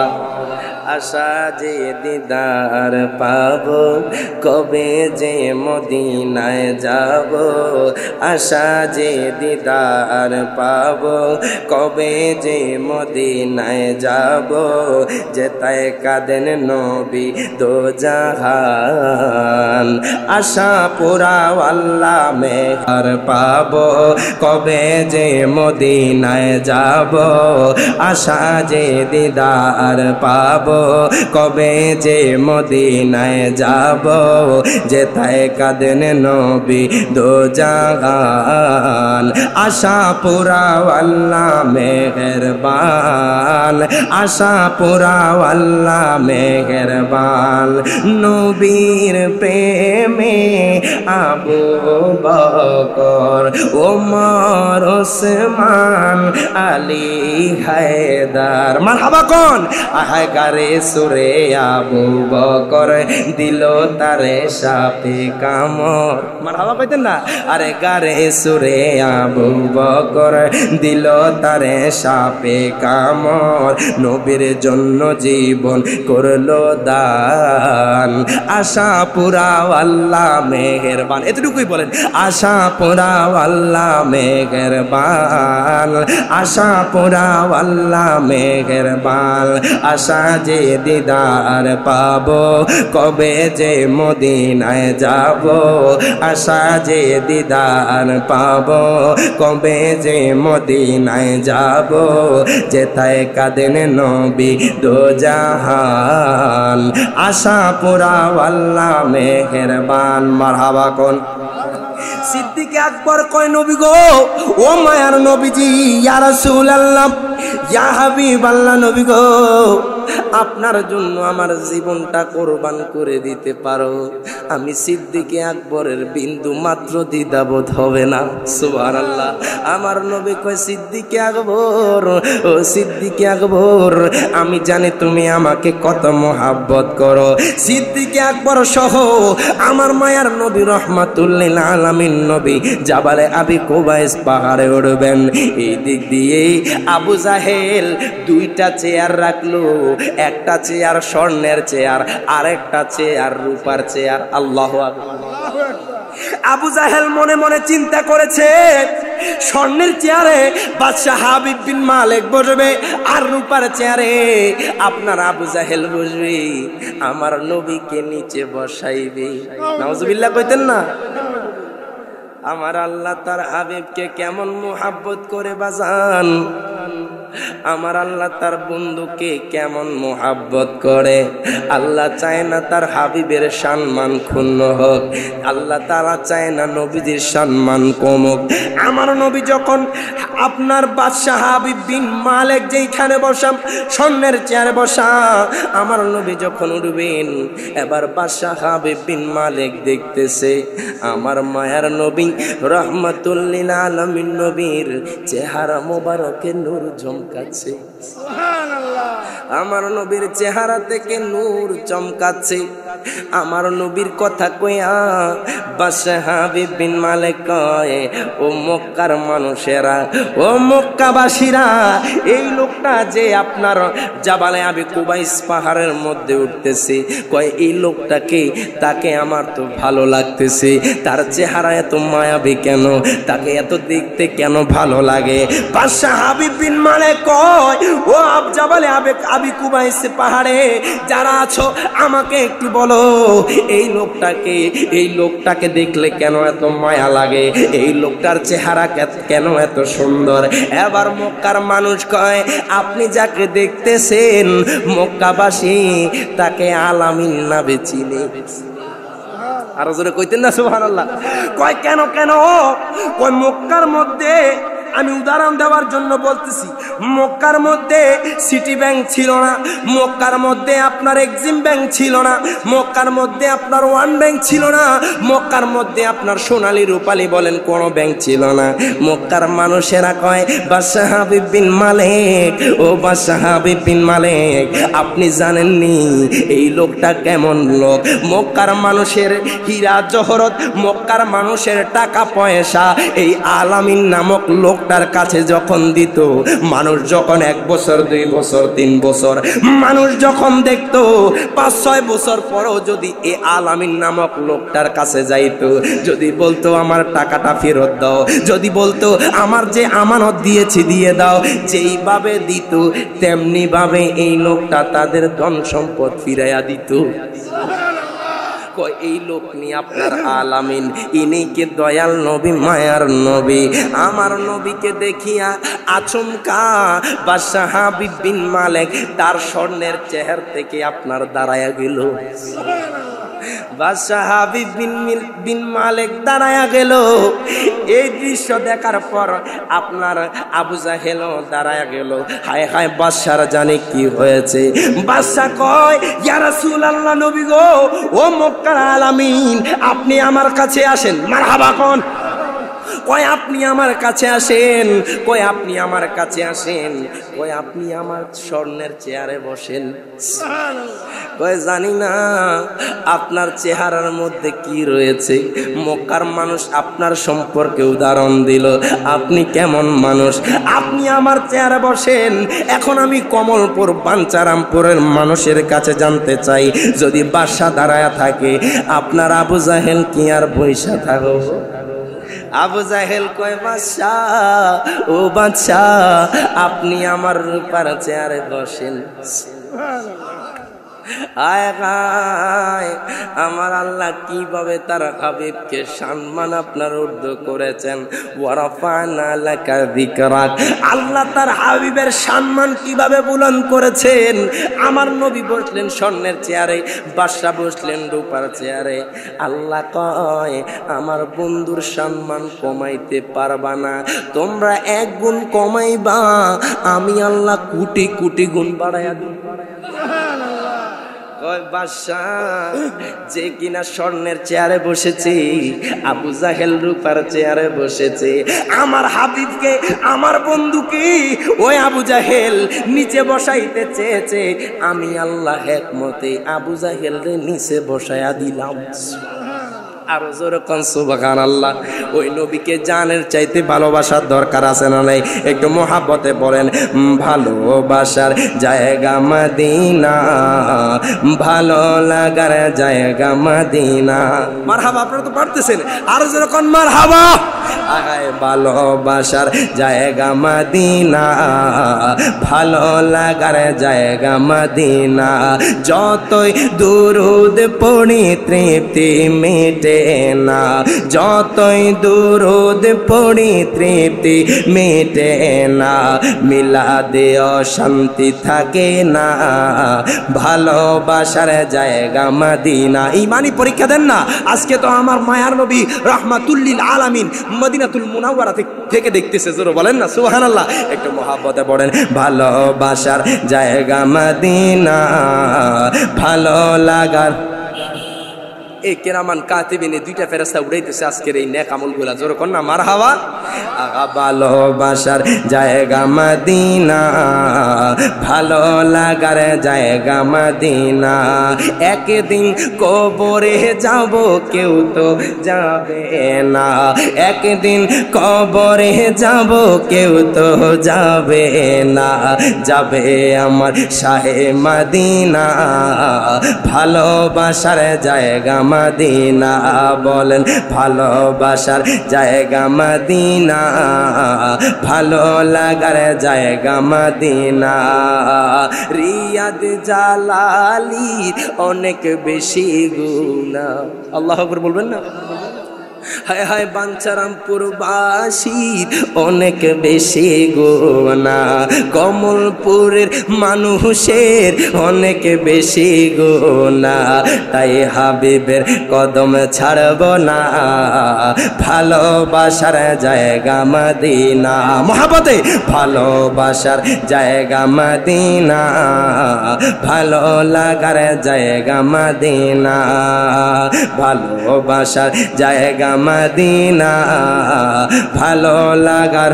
আশা যে দিদার পাবো, কবে যে মদিনায় যাব। আশা যে দিদার পাবো, কবে যে মদিনায় যাব। যেতায় কাঁদেন নবী দো জাহান। আশা পুরা আল্লাহ মেহর পাবো, কবে যে মদিনায় যাব। আশা যে দিদার পাবো, কবে যে মদিনায় যাব। যেথায় কাঁদেন নবী দো জাহান। আশা পুরা আল্লাহ মেহেরবান। আশা পুরা আল্লাহ মেহেরবান। নবীর প্রেমে আবু বকর, ওমর, ওসমান, আলী, হায়দার। মারহাবা কোন আহায় গারে সুরে আবু বকর দিল তারে সাপে কামড়। মারহাবা কইতেন না? আরে গারে সুরে আবু বকর দিল তারে সাপে কামড়। নবীর জন্য জীবন করলো দান। আশা পুরা আল্লাহ মেহেরবান। এতটুকুই বলেন, আশা পুরা আল্লাহ মেহেরবান। আশা পুরা আল্লাহ মেহেরবান। আশা যে দিদার পাবো, কবে যে মদিনায় যাব। আশা যে দিদার পাবো, কবে যে মদিনায় যাব। যেথায় কাঁদেন নবী দো জাহান। আশা পুরা আল্লাহ মেহেরবান। মারহাবা কোন সিদ্দিক আকবর কয় নবী গো, ও মায়ার নবীজি, ইয়া রাসূলুল্লাহ, ইয়া হাবিবাল্লাহ, নবী গো আপনার জন্য আমার জীবনটা কোরবান করে দিতে পারো। আমি সিদ্দিক আকবরের বিন্দু মাত্র দ্বিধাবোধ হবে না। সুবহানাল্লাহ। আমার নবী কয় সিদ্দিক আকবর, ও সিদ্দিক আকবর, আমি জানি তুমি আমাকে কত মোহাব্বত করো। সিদ্দিক আকবর সহ আমার মায়ার নবী রহমাতুল্লিল আলামিন নবী জাবালে আবি কুবাইস পাহাড়ে উঠবেন। এই দিক দিয়ে আবু জাহেল দুইটা চেয়ার রাখলো, একটা চেয়ার স্বর্ণের চেয়ার, আরেকটা চেয়ার রূপার চেয়ার। আল্লাহু আকবার। আবু জাহেল মনে মনে চিন্তা করেছে, স্বর্ণের চেয়ারে বাদশাহ হাবিব বিন মালিক বসবে, আর রূপার চেয়ারে আপনার আবু জাহেল বসবে, আমার নবীকে নিচে বসাইবে। নাউজুবিল্লাহ কইতেন না? আমার আল্লাহ তার হাবিবকে কেমন মুহাব্বত করে বাজান। আমার আল্লাহ তার বন্ধুকে কেমন মোহাব্বত করে। আল্লাহ চায় না তার হাবিবের সম্মান ক্ষুণ্ণ হোক। আল্লাহ তাআলা চায় না নবীজির সম্মান কমুক। আমার নবী যখন আপনার বাদশাহ হাবিব বিন মালিক যেইখানে বসা, স্বর্ণের চেয়ারে বসা, আমার নবী যখন উঠবেন, এবার বাদশাহ হাবিব বিন মালিক দেখতেছে আমার মায়ার নবী রহমাতুল্লিল আলামিন নবীর চেহারা মোবারকে নূর চমকাচ্ছে। আমার নবীর চেহারা থেকে নূর চমকাচ্ছে। আমার নবীর কথা কইয়া বাদশাহ হাবিব বিন মালিক কয়, ও মক্কার মানুষেরা, ও মক্কাবাসীরা, এই লোকটা যে আপনার জাবালে আবি কুবাইস পাহাড়ের মধ্যে উঠতেছে, কয় এই লোকটাকে, তাকে আমার তো ভালো লাগতেছে। তার চেহারা এত মায়াবী কেন, তাকে এত দেখতে কেন ভালো লাগে। বাদশাহ হাবিব বিন মালিক কয়, ও জাবালে আবি কুবাইস পাহাড়ে যারা আছো, আমাকে একটু বলো, এই লোকটাকে দেখলে কেন এত মায়া লাগে, এই লোকটার চেহারা কেন এত সুন্দর। এবার মক্কার মানুষ কয়, আপনি যাকে দেখতেছেন মক্কাবাসী তাকে আলামিন নামে চিনে। আরো জোরে কইতেন না সুবহানাল্লাহ? কয় কেন কেন? কয় মক্কার মধ্যে, আমি উদাহরণ দেওয়ার জন্য বলতেছি, মক্কার মধ্যে সিটি ব্যাংক ছিল না, মক্কার মধ্যে আপনার এক্সিম ব্যাংক ছিল না, মক্কার মধ্যে আপনার ওয়ান ব্যাংক ছিল না, মক্কার মধ্যে আপনার সোনালী রূপালী বলেন কোন ব্যাংক ছিল না। মক্কার মানুষেরা কয়, বাদশাহ হাবিব বিন মালিক, ও বাদশাহ হাবিব বিন মালিক, আপনি জানেননি এই লোকটা কেমন লোক। মক্কার মানুষের হীরা জহরত, মক্কার মানুষের টাকা পয়সা, এই আলামিন নামক লোক লোকটার কাছে যখন দিত, মানুষ যখন 1 বছর 2 বছর 3 বছর মানুষ যখন দেখতো, 5-6 বছর পরেও যদি এ আলামিন নামক লোকটার কাছে যাইতো, যদি বলতো আমার টাকাটা ফেরত দাও, যদি বলতো আমার যে আমানত দিয়েছি দিয়ে দাও, যেইভাবে দিত তেমনি ভাবে এই লোকটা তাদের ধন সম্পদ ফিরাইয়া দিত। এই লোক নিয়ে আপনার আলামিন, ইনি কে দয়াল নবী, মায়ার নবী। আমার নবীকে দেখিয়া আচমকা বাদশাহ হাবিব বিন মালেক তার স্বর্ণের চেহারা থেকে আপনার দাঁড়ায়া গেল। বাদশাহ হাবিব বিন মালেক দাঁড়ায়া গেল। এই দৃশ্য দেখার পর আপনার আবু জাহেল দাঁড়ায়া গেল। হায় হায়, বাদশার জানে কি হয়েছে। বাদশাহ কয়, ইয়া রাসূলুল্লাহ, নবী গো, ও মক্কার আলামিন, আপনি আমার কাছে আসেন। মারহাবা কোন কয় আপনি আমার কাছে আসেন, কয় আপনি আমার কাছে আসেন, কয় আপনি আমার স্বর্ণের চেয়ারে বসেন। কয় জানি না আপনার চেহারার মধ্যে কি রয়েছে। মক্কার মানুষ আপনার সম্পর্কে উদাহরণ দিল, আপনি কেমন মানুষ, আপনি আমার চেয়ারে বসেন। এখন আমি কমলপুর বাঞ্চারামপুরের মানুষের কাছে জানতে চাই, যদি বাদশা দাঁড়ায়া থাকে, আপনার আবু জাহেল কি আর বৈশা থাকো? আবু জাহেল কয়, বাদশাহ, ও বাদশাহ, আপনি আমার রূপার চেয়ারে বসেন। আয় হায়, আমার আল্লাহ কিভাবে তার হাবিবকে সম্মান আপনার ঊর্ধ্ব করেছেন। ওয়ারাফানা লাকা যিকরাক, আল্লাহ তার হাবিবের সম্মান কিভাবে বুলন্দ করেছেন। আমার নবী বসলেন স্বর্ণের চেয়ারে, বাদশা বসলেন রূপার চেয়ারে। আল্লাহ কয়, আমার বন্ধুর সম্মান কমাইতে পারবা না, তোমরা 1 গুণ কমাইবা, আমি আল্লাহ কোটি কোটি গুণ বাড়াইয়া দিই। বাদশাহ যে কিনা স্বর্ণের চেয়ারে বসেছে, আবু জাহেল রূপার চেয়ারে বসেছে, আমার হাবিবকে, আমার বন্ধুকে ওই আবু জাহেল নিচে বসাইতে চেয়েছে, আমি আল্লাহ হিকমতে আবু জাহেল রে নিচে বসাইয়া দিলাম। আরো জোরে কোন সুবহানাল্লাহ। ওই নবীকে জানের চাইতে ভালোবাসার দরকার আছে না নাই? একটু মহাব্বতে বলেন, ভালোবাসার জায়গা মদিনা, ভালো লাগার জায়গা মদিনা। মারহাবা, আপনারা তো পারতেছেন, আরো জোরে কোন মারহাবা। আগায় ভালোবাসার জায়গা মদিনা, ভালো লাগার জায়গা মদিনা, যতই দুরুদ পড়ি তৃপ্তি মেটে না, যতই দুরুদ পড়ি তৃপ্তি মেটে না, মিলাদে অশান্তি থাকে না, ভালোবাসার জায়গা মদিনা। ইমানি পরীক্ষা দেন না। আজকে তো আমার মায়ার নবী রাহমাতুল্লিল আলামিন মদিনাতুল মুনাওয়ারা থেকে দেখতেছে, জোরে বলেন না সুবহানাল্লাহ। একটু মহাব্বতে পড়েন, ভালোবাসার জায়গা মদিনা, ভালো লাগার। এই কেরামান কাতিবিনে 2টা ফেরেশতা উড়াইতেছে আজকের এই নেক আমলগুলা, জোরে কোন না মারহাবা। ভালোবাসার জায়গা মদিনা, ভালো লাগার জায়গা মদিনা, একদিন কবরে যাব কেউ তো যাবে না, একদিন কবরে যাব কেউ তো যাবে না, যাবে আমার শাহে মদিনা, ভালোবাসার জায়গা মদিনা। বলেন, ভালোবাসার জায়গা মদিনা, ভালো লাগার জায়গা মদিনা। রিয়াদ জালালি অনেক বেশি গুনাহ। আল্লাহু আকবার বলবেন না? হায় হায়, বাঞ্চারামপুর বাসীর অনেক বেশি গুনাহ, কমলপুরের মানুষের অনেক বেশি গুনাহ, তাই হাবিবের কদম ছাড়ব না, ভালোবাসার জায়গা মদিনা। মহাব্বতে, ভালোবাসার জায়গা মদিনা, ভালো লাগার জায়গা মদিনা, ভালোবাসার জায়গা মদিনা, ভালো লাগার।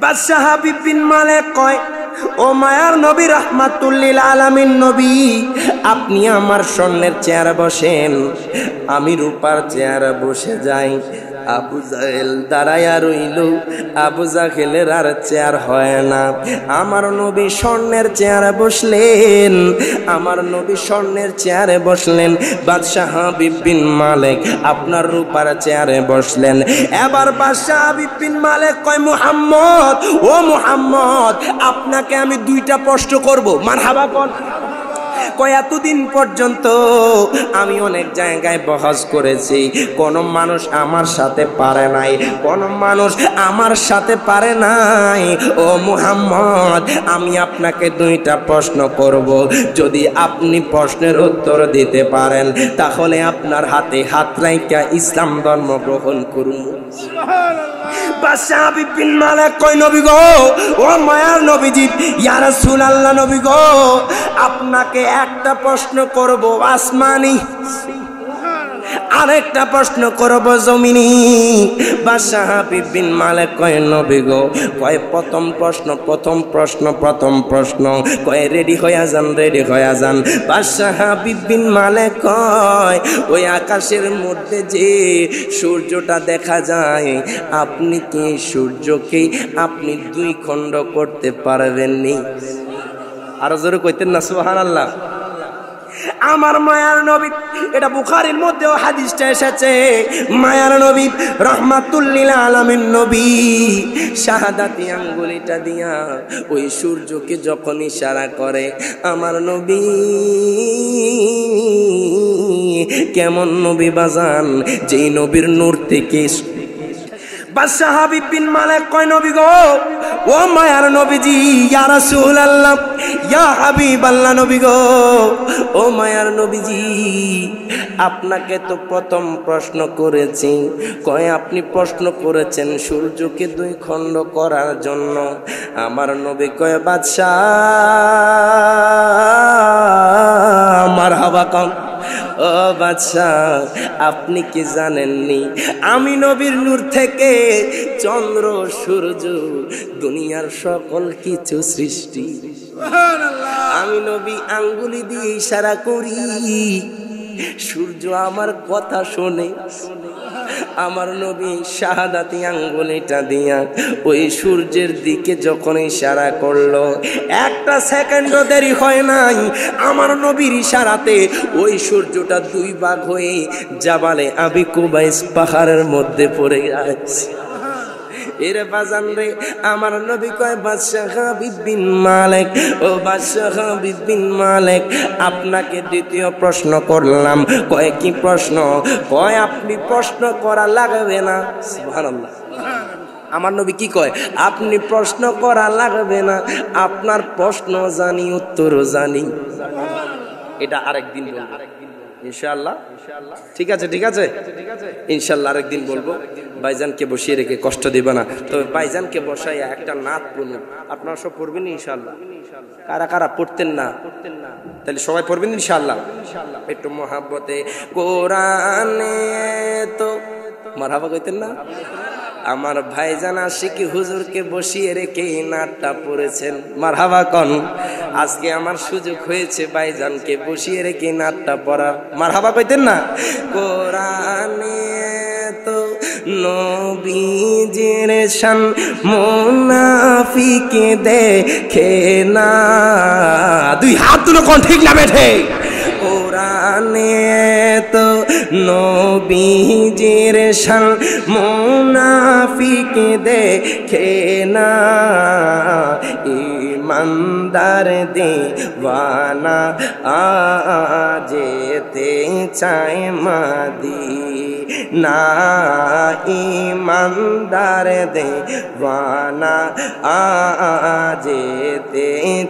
বাদশাহ হাবিব বিন মালেক কয়, ও মায়ার নবী রাহমাতুল লিল আলামিন নবী, আপনি আমার স্বর্ণের চেয়ারে বসেন, আমি রূপার চেয়ারে বসে যাই। আবু জাহেল দাঁড়াইয়া রইল, আবু জাহেলের আর চেয়ার হয় না। আমার নবী স্বর্ণের চেয়ারে বসলেন, আমার নবী স্বর্ণের চেয়ারে বসলেন। বাদশাহ হাবিব বিন মালিক আপনার রূপার চেয়ারে বসলেন। এবার বাদশাহ হাবিব বিন মালিক কয়, মুহাম্মদ, ও মুহাম্মদ, আপনাকে আমি দুইটা প্রশ্ন করব। মারহাবা কোন এতদিন পর্যন্ত আমি অনেক জায়গায় বহস করেছি, কোন মানুষ আমার সাথে পারে নাই, কোন মানুষ আমার সাথে পারে নাই। ও মুহাম্মদ, আমি আপনাকে দুইটা প্রশ্ন করব, যদি আপনি প্রশ্নের উত্তর দিতে পারেন তাহলে আপনার হাতে হাত রাইখা ইসলাম ধর্ম গ্রহণ করুন। বাদশাহ হাবিব বিন মালিক কয়, নবী গো, ও মায়ার নবীজি, ইয়া রাসূলুল্লাহ, নবী গো, আপনাকে একটা প্রশ্ন করব আসমানি, আরেকটা প্রশ্ন করব জমিনি। বাদশাহ হাবিব বিন মালিক কয়, নবী গো, কয় প্রথম প্রশ্ন, কয় রেডি হয়ে যান, রেডি হয়ে যান। বাদশাহ হাবিব বিন মালিক কয়, ওই আকাশের মধ্যে যে সূর্যটা দেখা যায়, আপনি কি সূর্যকে আপনি দুই খণ্ড করতে পারবেননি? আরো জোরে কইতেন না সুবহানাল্লাহ। আমার মায়ার নবী, এটা বুখারীর মধ্যেও হাদিসটা এসেছে, মায়ার নবী রাহমাতুল লিল আলামিন নবী শাহাদাতি আঙ্গুলিটা দিয়া ওই সূর্যকে যখন ইশারা করে, আমার নবী কেমন নবী বাজান, যেই নবীর নূর থেকে। বাদশাহ হাবিব বিন মালিক কয়, নবী গো, ও মায়ার নবীজি, ইয়া রাসূলুল্লাহ, ইয়া হাবিবাল্লাহ, নবী গো, ও মায়ার নবীজি, আপনাকে তো প্রথম প্রশ্ন করেছি, কয় আপনি প্রশ্ন করেছেন সূর্যকে দুই খণ্ড করার জন্য। আমার নবী কয়, বাদশাহ মারহাবা কম, ও বাদশাহ, আপনি কি জানেননি আমি নবীর নূর থেকে চন্দ্র সূর্য দুনিয়ার সকল কিছু সৃষ্টি। আমি নবী আঙ্গুলি দিয়ে ইশারা করি, সূর্য আমার কথা শোনে। আমার নবী শাহাদাতি আঙ্গুলিটা দিয়া ওই সূর্যের দিকে যখন ইশারা করলো, একটা সেকেন্ডও দেরি হয় নাই, আমার নবীর ইশারাতে ওই সূর্যটা দুই ভাগ হয়ে জাবালে আবি কুবাইস পাহাড়ের মধ্যে পড়ে গেছে। এরে বাজান রে, আমার নবী কয়, বাদশাহ হাবিব বিন মালিক, ও বাদশাহ হাবিব বিন মালিক, আপনাকে দ্বিতীয় প্রশ্ন করলাম। কয় কি প্রশ্ন? কয় আপনি প্রশ্ন করা লাগবে না। সুবহানাল্লাহ। আমার নবী কি কয়? আপনি প্রশ্ন করা লাগবে না, আপনার প্রশ্ন জানি, উত্তরও জানি। এটা আরেকদিন বলবো ইনশাআল্লাহ। ঠিক আছে, ঠিক আছে, ইনশাআল্লাহ আরেকদিন বলবো। ভাইজানকে বসিয়ে রেখে কষ্ট দিবে না, তবে ভাইজানকে বসাইয়া একটা নাত পড়ুন। আপনারা সব পড়বেন ইনশাআল্লাহ? কারা কারা পড়তেন না? তাহলে সবাই পড়বেন ইনশাআল্লাহ। একটু মহাব্বতে কোরআনে তো মারহাবা কইতেন না? আমার ভাইজান আশিকি হুজুরকে বসিয়ে রেখে নাটটা পড়েছেন, মারহাবা কন। আজকে আমার সুযোগ হয়েছে ভাইজানকে বসিয়ে রেখে নাটটা পড়ার, মারহাবা কইতেন না? কোরআনে তো নবীজির শান মুনাফিক দেখে না। দুই হাত তুলো, কোন ঠিক না বেঠে? কোরআনে তো নবীজির শান মুনাফিক দেখে না। ইমানদার দিওয়ানা যেতে চায় মদিনা। ইমানদার দিওয়ানা যেতে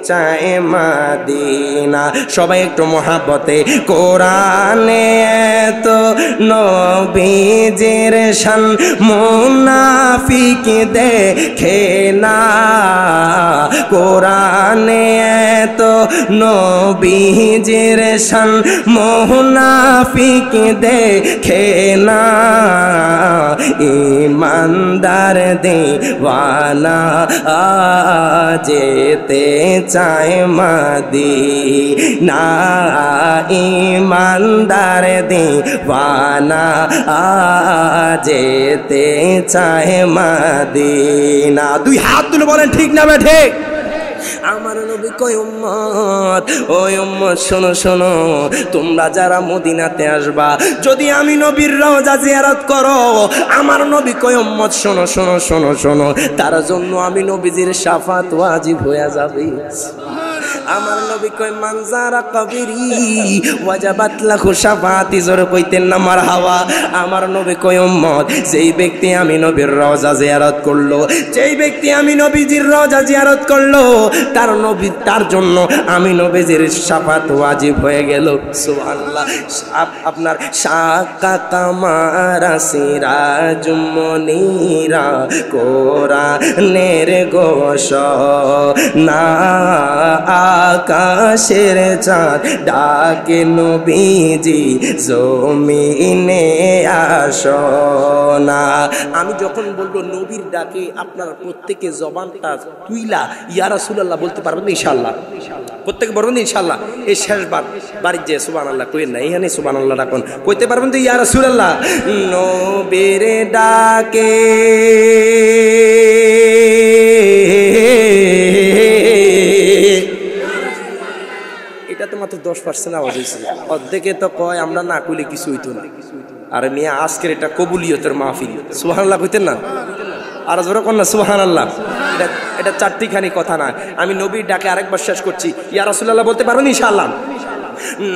চায় মদিনা। সবাই একটু মহাব্বতে কোরআনে তো নবীজির শান মুনাফিক দেখে না। কোরআনে তো নবীজির শান মুনাফিক দেখে না। ইমান ইমানদার দিওয়ানা যেতে চায় মদিনা ইমানদার দিওয়ানা যেতে চায় মদিনা দুই হাত তুলে বলেন ঠিক না বেঠে আমার নবী কয় উম্মত ওই উম্মত শোনো শোনো তোমরা যারা মদিনাতে আসবা যদি আমি নবীর রওজা জিয়ারত করো আমার নবী কয় উম্মত শোনো শোনো শোনো শোনো তার জন্য আমি নবীজির শাফাত ওয়াজিব হয়ে যাবে আমার নবী কয় মানজারা কবরি ওয়াজাবাত লাহু শাফাতি জোরে কইতেন না মারহাবা আমার নবী কয় উম্মত যেই ব্যক্তি আমি নবীর রওজা জিয়ারত করলো যেই ব্যক্তি আমি নবীজির রওজা জিয়ারত করলো তার নবী তার জন্য আমি নবীজির শাফাত ওয়াজিব হয়ে গেল সুবহানাল্লাহ আপনার শাকা কামারা সিরাজুম মুনীরা কোরআনের ঘোষণা আকাশের চাঁদ ডাকে নবীজি জমিনে আসো না আমি যখন বলবো নবীর ডাকে আপনারা প্রত্যেকে জবানটা তুইলা ইয়া রাসূলুল্লাহ বলতে পারবেন ইনশাআল্লাহ প্রত্যেকে বলবেন ইনশাআল্লাহ এই শেষবার বাড়ির যে সুবহানাল্লাহ কইেন না এখানে সুবহানাল্লাহ ডাকুন কইতে পারবেন তো ইয়া রাসূলুল্লাহ নবীর ডাকে এটা তো মাত্র 10% আওয়াজ হয়েছে অর্ধেকে তো কয় আমরা না কইলে কিছু হইতো না আর মিয়া আজকের এটা কবুলিয়তের মাহফিল সুবহানাল্লাহ কইতেন না আর জোরে কোন না সুবহানাল্লাহ এটা চারটিখানি কথা না আমি নবীর ডাকে আরেকবার শেষ করছি ইয়া রাসূলুল্লাহ বলতে পারবেন ইনশাআল্লাহ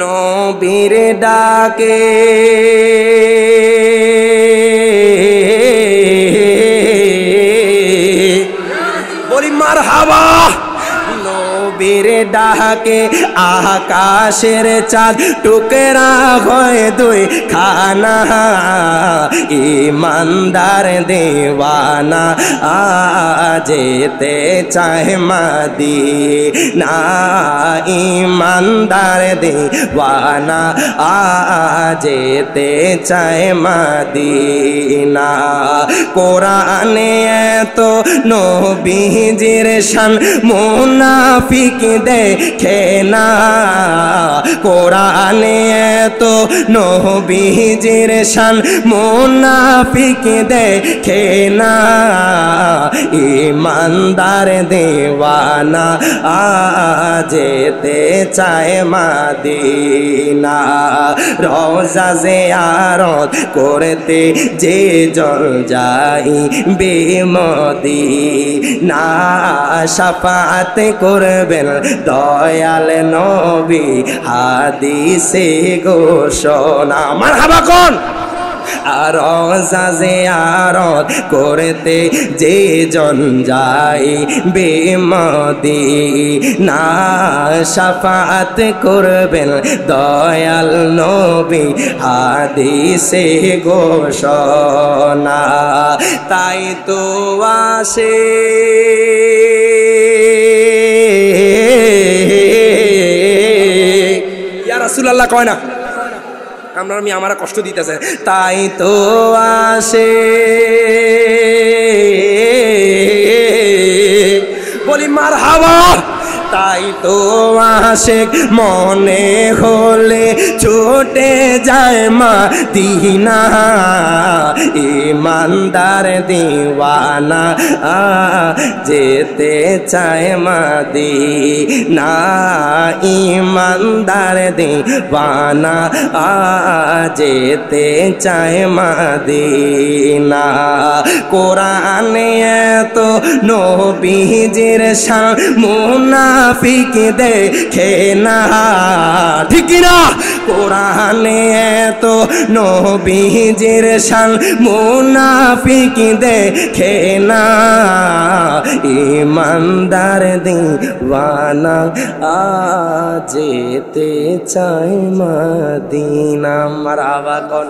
নবীর ডাকে বলি মারহাবা নবীর ডাকে আকাশের চাঁদ টুকরা হয় দুই খানা ইমানদার দেওয়ানা যেতে চায় মদিনা ইমানদার দেওয়ানা যেতে চায় মদিনা কোরআনে এত নবীজির শান মুনাফিক দেখে না কোরআনে তো নবীজির শান মুনাফিক দেখে না ইমানদার দেওয়ানা যেতে চায় মদিনা রওজা জিয়ারত করতে যে জল যাই বেমদিনা শাফাত করবেন দয়াল নবী হাদিসে ঘোষণা মারহাবা কোন আর রওজা জিয়ারত করতে যে জন যায় বেমদিনা শাফাত করবেন দয়াল নবী হাদিসে ঘোষণা তাই তো আসে ইয়া রাসূলুল্লাহ কয় না আমরা আমারা কষ্ট দিতেছে তাই তো আসে বলি মারহাবা তাই তো আশিক মনে হলে ছুটে যায় মদিনা ইমানদার দিওয়ানা যেতে চায় মদিনা ইমানদার দিওয়ানা যেতে চায় মদিনা কোরআনে তো নবীজির শান মুনাফিক দেখে না ঠিক না কোরআনে তো নবীজির শান মুনাফিক দেখে না ইমানদার দিওয়ানা যেতে চায় মদিনা মারহাবা কোন